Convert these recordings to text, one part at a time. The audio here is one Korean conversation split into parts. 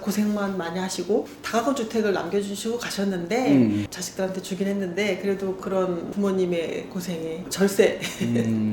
고생만 많이 하시고 다가구 주택을 남겨주시고 가셨는데 자식들한테 주긴 했는데 그래도 그런 부모님의 고생에 절세가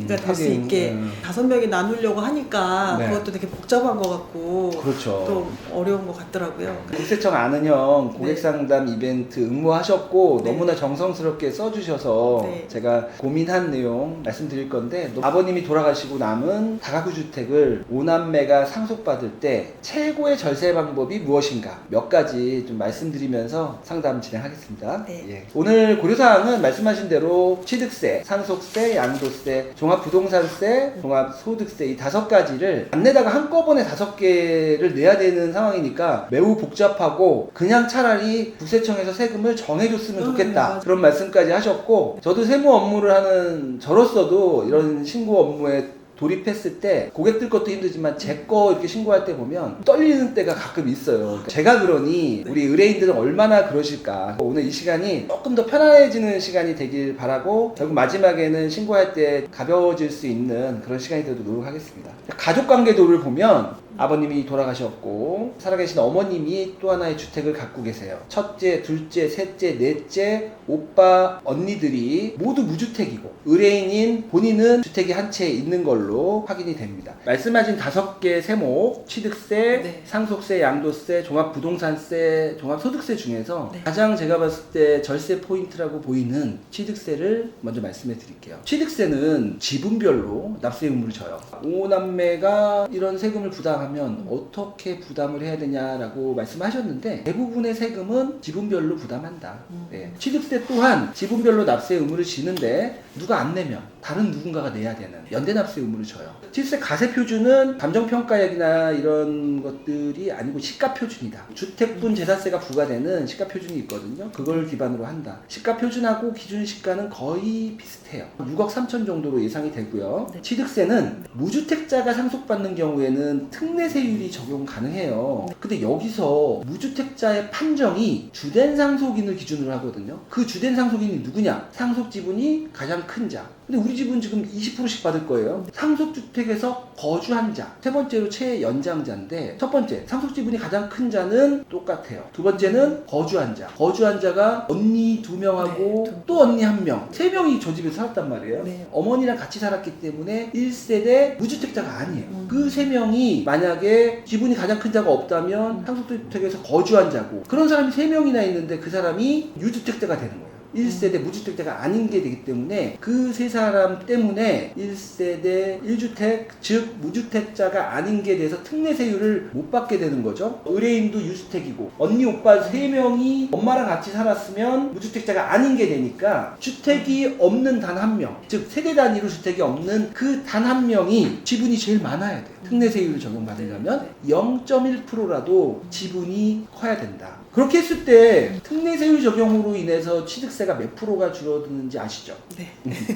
될 수 있게 5명이 나누려고 하니까 네. 그것도 되게 복잡한 것 같고 그렇죠. 또 어려운 것 같더라고요. 국세청 아는 형 고객 상담 이벤트 응모하셨고 네. 너무나 정성스럽게 써주셔서 네. 제가 고민한 내용 말씀드릴 건데, 아버님이 돌아가시고 남은 다가구 주택을 5남매가 상속받을 때 최고의 절세 방법이 무엇인가 몇 가지 좀 말씀드리면서 상담 진행하겠습니다. 네. 예. 오늘 고려사항은 말씀하신 대로 취득세, 상속세, 양도세, 종합부동산세, 종합소득세 이 5가지를 안 내다가 한꺼번에 5개를 내야 되는 상황이니까 매우 복잡하고 그냥 차라리 국세청에서 세금을 정해줬으면 좋겠다. 맞아. 그런 말씀까지 하셨고, 저도 세무 업무를 하는 저로서도 이런 신고 업무에 돌입했을 때 고객들 것도 힘들지만 제 거 이렇게 신고할 때 보면 떨리는 때가 가끔 있어요. 제가 그러니 우리 의뢰인들은 얼마나 그러실까. 오늘 이 시간이 조금 더 편안해지는 시간이 되길 바라고, 결국 마지막에는 신고할 때 가벼워질 수 있는 그런 시간이 되도록 노력하겠습니다. 가족관계도를 보면 아버님이 돌아가셨고 살아계신 어머님이 또 하나의 주택을 갖고 계세요. 첫째, 둘째, 셋째, 넷째, 오빠, 언니들이 모두 무주택이고 의뢰인인 본인은 주택이 한 채 있는 걸로 확인이 됩니다. 말씀하신 5개 세목, 취득세, 네. 상속세, 양도세, 종합부동산세, 종합소득세 중에서 네. 가장 제가 봤을 때 절세 포인트라고 보이는 취득세를 먼저 말씀해 드릴게요. 취득세는 지분별로 납세 의무를 져요. 5남매가 이런 세금을 부담하면 어떻게 부담을 해야 되냐라고 말씀하셨는데, 대부분의 세금은 지분별로 부담한다. 네. 취득세 또한 지분별로 납세 의무를 지는데 누가 안 내면 다른 누군가가 내야 되는 연대 납세 의무를 져요. 취득세 가세 표준은 감정평가액이나 이런 것들이 아니고 시가 표준이다. 주택분 재산세가 부과되는 시가 표준이 있거든요. 그걸 기반으로 한다. 시가 표준하고 기준 시가는 거의 비슷해요. 6억 3천 정도로 예상이 되고요. 네. 취득세는 무주택자가 상속받는 경우에는 특례세율이 적용 가능해요. 근데 여기서 무주택자의 판정이 주된 상속인을 기준으로 하거든요. 그 주된 상속인이 누구냐? 상속 지분이 가장 큰 자. 근데 우리 집은 지금 20%씩 받을 거예요. 상속주택에서 거주한 자. 세 번째로 최연장자인데, 첫 번째 상속 지분이 가장 큰 자는 똑같아요. 두 번째는 거주한 자. 거주한 자가 언니 2명하고 네, 또 언니 1명. 3명이 저 집에서 살았단 말이에요. 네. 어머니랑 같이 살았기 때문에 1세대 무주택자가 아니에요. 그 3명이 만약에 지분이 가장 큰 자가 없다면 상속주택에서 거주한 자고, 그런 사람이 3명이나 있는데 그 사람이 유주택자가 되는 거예요. 1세대 무주택자가 아닌 게 되기 때문에 그 세 사람 때문에 1세대 1주택, 즉 무주택자가 아닌 게 돼서 특례세율을 못 받게 되는 거죠. 의뢰인도 유주택이고 언니 오빠 3명이 엄마랑 같이 살았으면 무주택자가 아닌 게 되니까 주택이 없는 단 1명, 즉 세대 단위로 주택이 없는 그 단 1명이 지분이 제일 많아야 돼요. 특례세율을 적용받으려면 0.1%라도 지분이 커야 된다. 그렇게 했을 때 특례세율 적용으로 인해서 취득세가 몇 프로가 줄어드는지 아시죠? 네.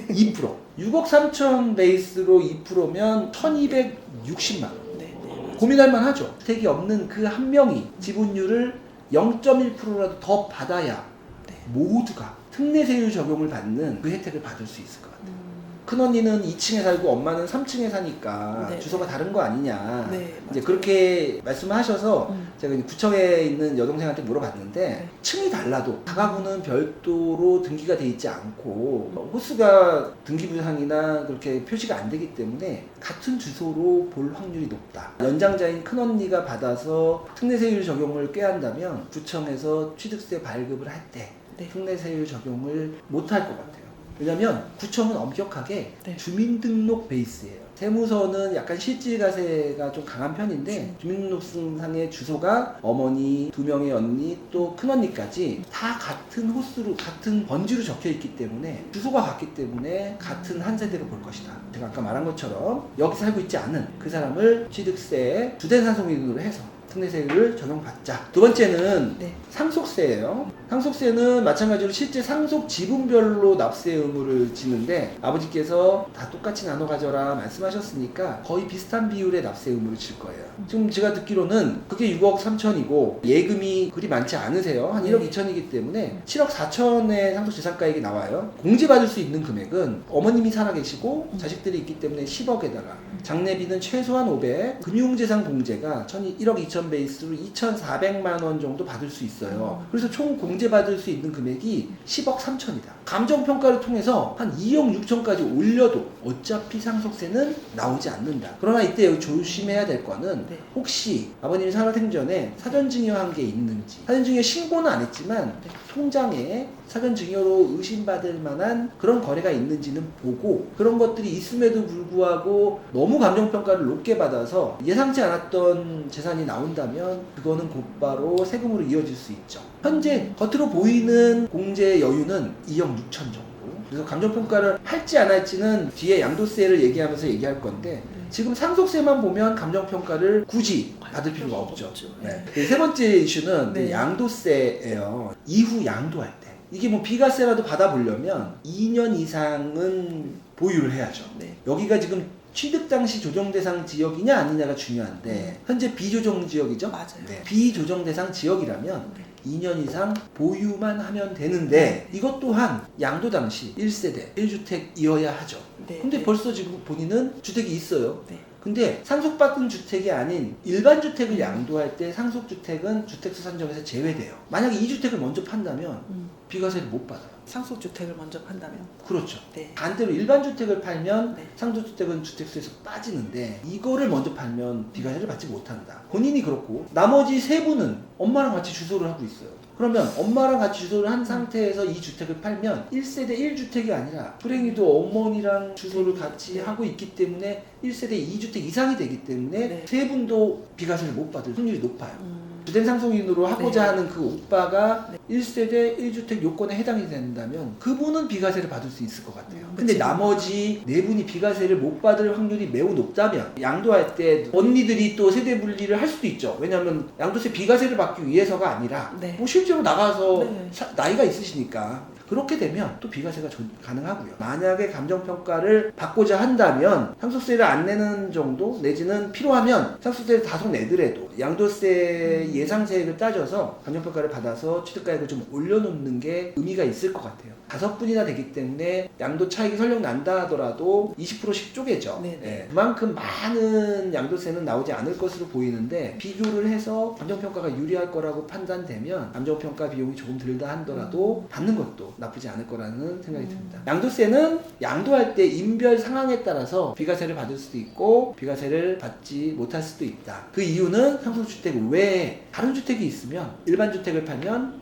2%. 6억 3천 베이스로 2%면 1260만 원. 네. 고민할 만하죠. 주택이 없는 그 한 명이 지분율을 0.1%라도 더 받아야 네. 모두가 특례세율 적용을 받는 그 혜택을 받을 수 있을 것 같아요. 큰언니는 2층에 살고 엄마는 3층에 사니까 네. 주소가 다른 거 아니냐. 네, 이제 맞아요. 그렇게 말씀하셔서 제가 이제 구청에 있는 여동생한테 물어봤는데, 네. 층이 달라도 다가구는 별도로 등기가 돼 있지 않고 호수가 등기부상이나 그렇게 표시가 안 되기 때문에 같은 주소로 볼 확률이 높다. 연장자인 큰언니가 받아서 특례세율 적용을 꾀한다면 구청에서 취득세 발급을 할 때 네. 특례세율 적용을 못 할 것 같아요. 왜냐면 구청은 엄격하게 네. 주민등록 베이스예요. 세무서는 약간 실질과세가 좀 강한 편인데, 주민등록상의 주소가 어머니, 2명의 언니, 또 큰언니까지 다 같은 호수로, 같은 번지로 적혀 있기 때문에 주소가 같기 때문에 같은 한 세대로 볼 것이다. 제가 아까 말한 것처럼 여기 살고 있지 않은 그 사람을 취득세 주된 상속인으로 해서 특례세율을 적용받자. 두 번째는 네. 상속세예요. 상속세는 마찬가지로 실제 상속 지분별로 납세 의무를 지는데, 아버지께서 다 똑같이 나눠 가져라 말씀하셨으니까 거의 비슷한 비율의 납세 의무를 질 거예요. 지금 제가 듣기로는 그게 6억 3천이고 예금이 그리 많지 않으세요. 한 1억 2천이기 때문에 7억 4천의 상속재산가액이 나와요. 공제받을 수 있는 금액은 어머님이 살아계시고 자식들이 있기 때문에 10억에다가 장례비는 최소한 500, 금융재산 공제가 1억 2천 5천 베이스로 2,400만 원 정도 받을 수 있어요. 그래서 총 공제받을 수 있는 금액이 10억 3천이다. 감정평가를 통해서 한 2억 6천까지 올려도 어차피 상속세는 나오지 않는다. 그러나 이때 여기 조심해야 될 거는 네. 혹시 아버님이 살아생전에 사전증여한 게 있는지, 사전증여 신고는 안 했지만 네. 통장에 사전증여로 의심받을 만한 그런 거래가 있는지는 보고, 그런 것들이 있음에도 불구하고 너무 감정평가를 높게 받아서 예상치 않았던 재산이 나온다면 그거는 곧바로 세금으로 이어질 수 있죠. 현재 겉으로 보이는 공제 여유는 2억 6천 정도. 그래서 감정평가를 할지 안 할지는 뒤에 양도세를 얘기하면서 얘기할 건데, 지금 상속세만 보면 감정평가를 굳이 받을 필요가 없죠. 네. 세 번째 이슈는 네. 양도세예요. 이후 양도할 때. 이게 뭐 비과세라도 받아보려면 2년 이상은 보유를 해야죠. 네. 여기가 지금 취득 당시 조정 대상 지역이냐 아니냐가 중요한데 현재 비조정 지역이죠? 맞아요. 네. 비조정 대상 지역이라면 네. 2년 이상 보유만 하면 되는데, 이것 또한 양도 당시 1세대 1주택이어야 하죠. 네. 근데 네. 벌써 지금 본인은 주택이 있어요. 네. 근데 상속받은 주택이 아닌 일반 주택을 양도할 때 상속주택은 주택수 산정에서 제외돼요. 만약에 이 주택을 먼저 판다면 비과세를 못 받아요. 상속주택을 먼저 판다면. 그렇죠. 네. 반대로 일반 주택을 팔면 네. 상속주택은 주택수에서 빠지는데, 이거를 먼저 팔면 비과세를 받지 못한다. 본인이 그렇고 나머지 세 분은 엄마랑 같이 주소를 하고 있어요. 그러면 엄마랑 같이 주소를 한 상태에서 이 주택을 팔면 1세대 1주택이 아니라 불행히도 어머니랑 주소를 같이 네. 하고 있기 때문에 1세대 2주택 이상이 되기 때문에 네. 세 분도 비과세를 못 받을 확률이 높아요. 주택 상속인으로 하고자 네. 하는 그 오빠가 네. 1세대 1주택 요건에 해당이 된다면 그분은 비과세를 받을 수 있을 것 같아요. 근데 그치. 나머지 네 분이 비과세를 못 받을 확률이 매우 높다면 양도할 때 언니들이 또 세대 분리를 할 수도 있죠. 왜냐하면 양도세 비과세를 받기 위해서가 아니라 네. 뭐 실제로 나가서 네. 나이가 있으시니까 그렇게 되면 또 비과세가 가능하고요. 만약에 감정평가를 받고자 한다면 상속세를 안 내는 정도 내지는 필요하면 상속세를 다소 내더라도 양도세 예상세액을 따져서 감정평가를 받아서 취득가액을 좀 올려놓는 게 의미가 있을 것 같아요. 5분이나 되기 때문에 양도 차익이 설령 난다 하더라도 20%씩 쪼개죠. 네네. 예, 그만큼 많은 양도세는 나오지 않을 것으로 보이는데, 비교를 해서 감정평가가 유리할 거라고 판단되면 감정평가 비용이 조금 들다 하더라도 받는 것도 나쁘지 않을 거라는 생각이 듭니다. 양도세는 양도할 때 인별 상황에 따라서 비과세를 받을 수도 있고 비과세를 받지 못할 수도 있다. 그 이유는 상속주택 외에 다른 주택이 있으면 일반 주택을 팔면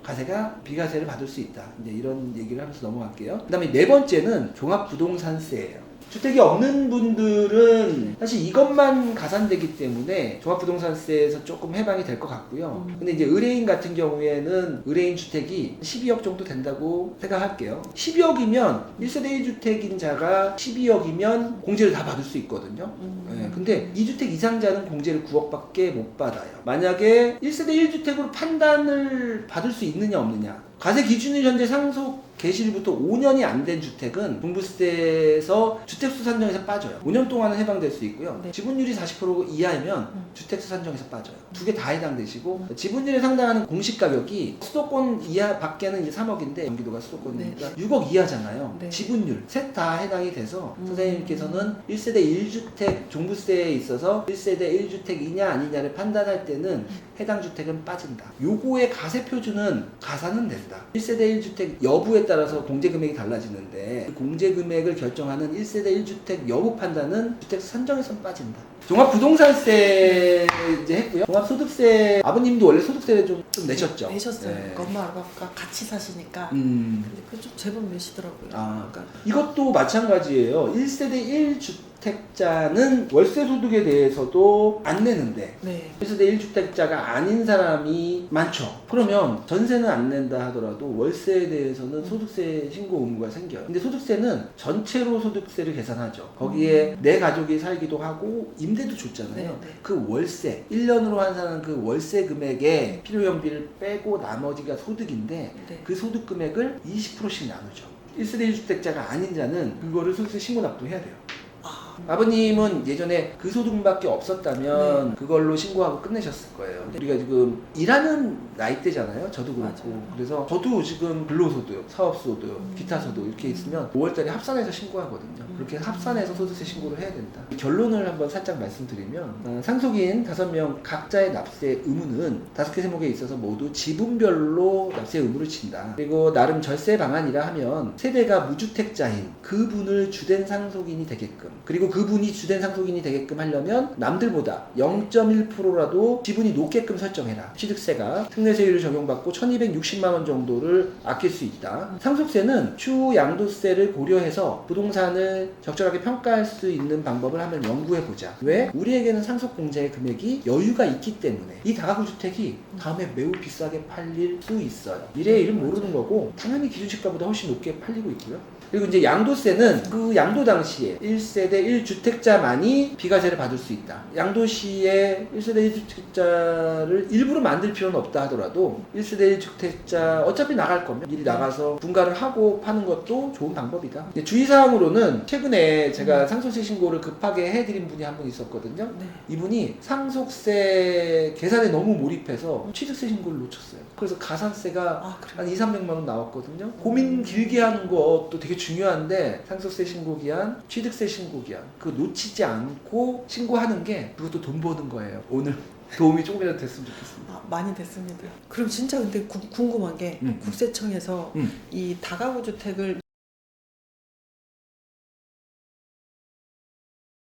비과세를 받을 수 있다. 이제 이런 얘기를 하면서 넘어갈게요. 그 다음에 네 번째는 종합부동산세예요. 주택이 없는 분들은 사실 이것만 가산되기 때문에 종합부동산세에서 조금 해방이 될 것 같고요. 근데 이제 의뢰인 같은 경우에는 의뢰인 주택이 12억 정도 된다고 생각할게요. 12억이면 1세대 1주택인 자가 12억이면 공제를 다 받을 수 있거든요. 네, 근데 2주택 이상자는 공제를 9억밖에 못 받아요. 만약에 1세대 1주택으로 판단을 받을 수 있느냐 없느냐. 과세 기준일 현재 상속 개시일부터 5년이 안 된 주택은 종부세에서 주택수 산정에서 빠져요. 5년 동안은 해방될 수 있고요. 네. 지분율이 40% 이하이면 주택수 산정에서 빠져요. 두 개 다 해당되시고, 지분율에 상당하는 공시가격이 수도권 이하 밖에는 이제 3억인데 경기도가 수도권이니까 6억 이하잖아요. 네. 지분율 셋 다 해당이 돼서 선생님께서는 1세대 1주택 종부세에 있어서 1세대 1주택이냐 아니냐를 판단할 때는 해당 주택은 빠진다. 요거의 가세 표준은 가산은 된다. 1세대 1주택 여부에 따라서 공제 금액이 달라지는데, 공제 금액을 결정하는 1세대 1주택 여부 판단은 주택 산정에선 빠진다. 종합부동산세 이제 했고요. 종합소득세, 아버님도 원래 소득세를 좀 내셨죠? 내셨어요. 네. 그러니까 엄마 아빠가 같이 사시니까. 음. 근데 그 좀 제법 내시더라고요. 아, 그러니까 이것도 마찬가지예요. 1세대 1주택자는 월세 소득에 대해서도 안 내는데, 네. 1세대 1주택자가 아닌 사람이 많죠. 그러면 전세는 안 낸다 하더라도 월세에 대해서는 소득세 신고 의무가 생겨요. 근데 소득세는 전체로 소득세를 계산하죠. 거기에 내 가족이 살기도 하고 임대도 줬잖아요. 네, 네. 그 월세, 1년으로 환산한 그 월세 금액에 필요형비를 빼고 나머지가 소득인데, 네. 그 소득 금액을 20%씩 나누죠. 1세대 1주택자가 아닌 자는 그거를 소득세 신고 납부해야 돼요. 아, 아버님은 예전에 그 소득밖에 없었다면 그걸로 신고하고 끝내셨을 거예요. 우리가 지금 일하는 나이대잖아요. 저도 그렇고. 맞아요. 그래서 저도 지금 근로소득, 사업소득, 기타소득 이렇게 있으면 5월달에 합산해서 신고하거든요. 그렇게 합산해서 소득세 신고를 해야 된다. 결론을 한번 살짝 말씀드리면 상속인 5명 각자의 납세 의무는 5개 세목에 있어서 모두 지분별로 납세 의무를 진다. 그리고 나름 절세 방안이라 하면 세대가 무주택자인 그분을 주된 상속인이 되게끔, 그리고 그분이 주된 상속인이 되게끔 하려면 남들보다 0.1%라도 지분이 높게끔 설정해라. 취득세가 특례세율을 적용받고 1260만 원 정도를 아낄 수 있다. 상속세는 추후 양도세를 고려해서 부동산을 적절하게 평가할 수 있는 방법을 한번 연구해보자. 왜? 우리에게는 상속공제의 금액이 여유가 있기 때문에 이 다가구 주택이 다음에 매우 비싸게 팔릴 수 있어요. 미래의 일은 모르는 거고 당연히 기준시가보다 훨씬 높게 팔리고 있고요. 그리고 이제 양도세는 그 양도 당시에 1세대 1주택자만이 비과세를 받을 수 있다. 양도시에 1세대 1주택자를 일부러 만들 필요는 없다 하더라도 1세대 1주택자 어차피 나갈 거면 미리 나가서 분가를 하고 파는 것도 좋은 방법이다. 주의사항으로는 최근에 제가 상속세 신고를 급하게 해드린 분이 한 분 있었거든요. 네. 이분이 상속세 계산에 너무 몰입해서 취득세 신고를 놓쳤어요. 그래서 가산세가 한 2, 300만 원 나왔거든요. 고민 길게 하는 것도 되게 중요한데 상속세 신고 기한, 취득세 신고 기한 그거 놓치지 않고 신고하는 게 그것도 돈 버는 거예요. 오늘 도움이 조금이라도 됐으면 좋겠습니다. 많이 됐습니다. 그럼 진짜 근데 궁금한 게 국세청에서 이 다가구 주택을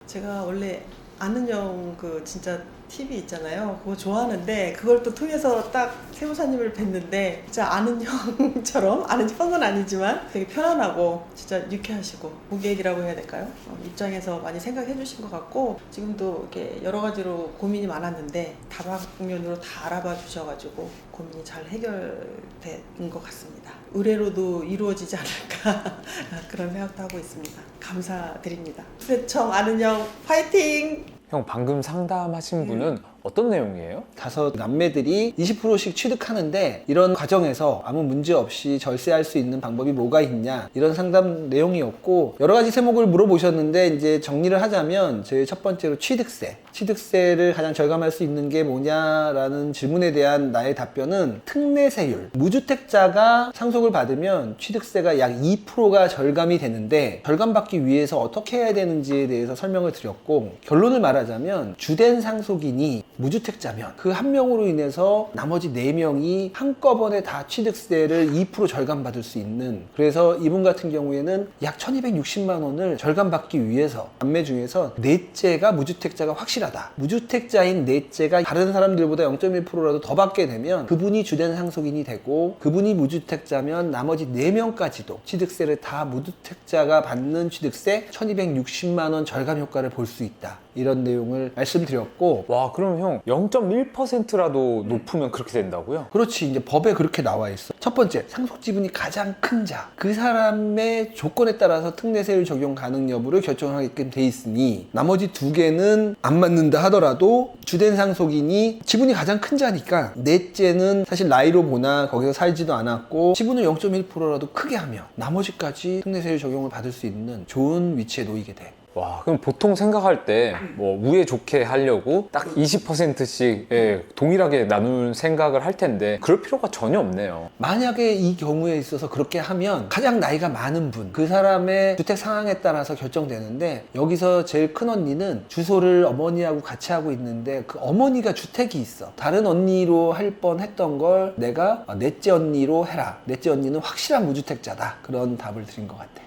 제가 원래 아는 형 그 진짜 TV 있잖아요. 그거 좋아하는데 그걸 또 통해서 딱 세무사님을 뵀는데 진짜 아는 형처럼 아는 건 아니지만 되게 편안하고 진짜 유쾌하시고 고객이라고 해야 될까요? 입장에서 많이 생각해 주신 것 같고 지금도 이렇게 여러 가지로 고민이 많았는데 다방면으로 다 알아봐 주셔가지고 고민이 잘 해결된 것 같습니다. 의뢰로도 이루어지지 않을까 그런 생각도 하고 있습니다. 감사드립니다. 국세청 아는 형 파이팅! 형 방금 상담하신 분은 어떤 내용이에요? 5 남매들이 20%씩 취득하는데 이런 과정에서 아무 문제 없이 절세할 수 있는 방법이 뭐가 있냐 이런 상담 내용이었고 여러 가지 세목을 물어보셨는데 이제 정리를 하자면 저희 첫 번째로 취득세를 가장 절감할 수 있는 게 뭐냐라는 질문에 대한 나의 답변은 특례세율. 무주택자가 상속을 받으면 취득세가 약 2%가 절감이 되는데 절감받기 위해서 어떻게 해야 되는지에 대해서 설명을 드렸고 결론을 말하자면 주된 상속인이 무주택자면 그 한 명으로 인해서 나머지 4명이 한꺼번에 다 취득세를 2% 절감받을 수 있는, 그래서 이분 같은 경우에는 약 1260만 원을 절감받기 위해서 남매 중에서 넷째가 무주택자가 확실하다. 무주택자인 넷째가 다른 사람들보다 0.1%라도 더 받게 되면 그분이 주된 상속인이 되고 그분이 무주택자면 나머지 4명까지도 취득세를 다 무주택자가 받는 취득세 1260만 원 절감 효과를 볼 수 있다. 이런 내용을 말씀드렸고 와, 그럼 형 0.1%라도 높으면 그렇게 된다고요? 그렇지. 이제 법에 그렇게 나와 있어. 첫 번째, 상속 지분이 가장 큰 자. 그 사람의 조건에 따라서 특례세율 적용 가능 여부를 결정하게끔 돼 있으니 나머지 2개는 안 맞는다 하더라도 주된 상속인이 지분이 가장 큰 자니까 넷째는 사실 나이로 보나 거기서 살지도 않았고 지분을 0.1%라도 크게 하면 나머지까지 특례세율 적용을 받을 수 있는 좋은 위치에 놓이게 돼. 와, 그럼 보통 생각할 때 뭐 우애 좋게 하려고 딱 20%씩 동일하게 나눌 생각을 할 텐데 그럴 필요가 전혀 없네요. 만약에 이 경우에 있어서 그렇게 하면 가장 나이가 많은 분, 그 사람의 주택 상황에 따라서 결정되는데 여기서 제일 큰 언니는 주소를 어머니하고 같이 하고 있는데 그 어머니가 주택이 있어. 다른 언니로 할 뻔했던 걸 내가 넷째 언니로 해라. 넷째 언니는 확실한 무주택자다. 그런 답을 드린 것 같아.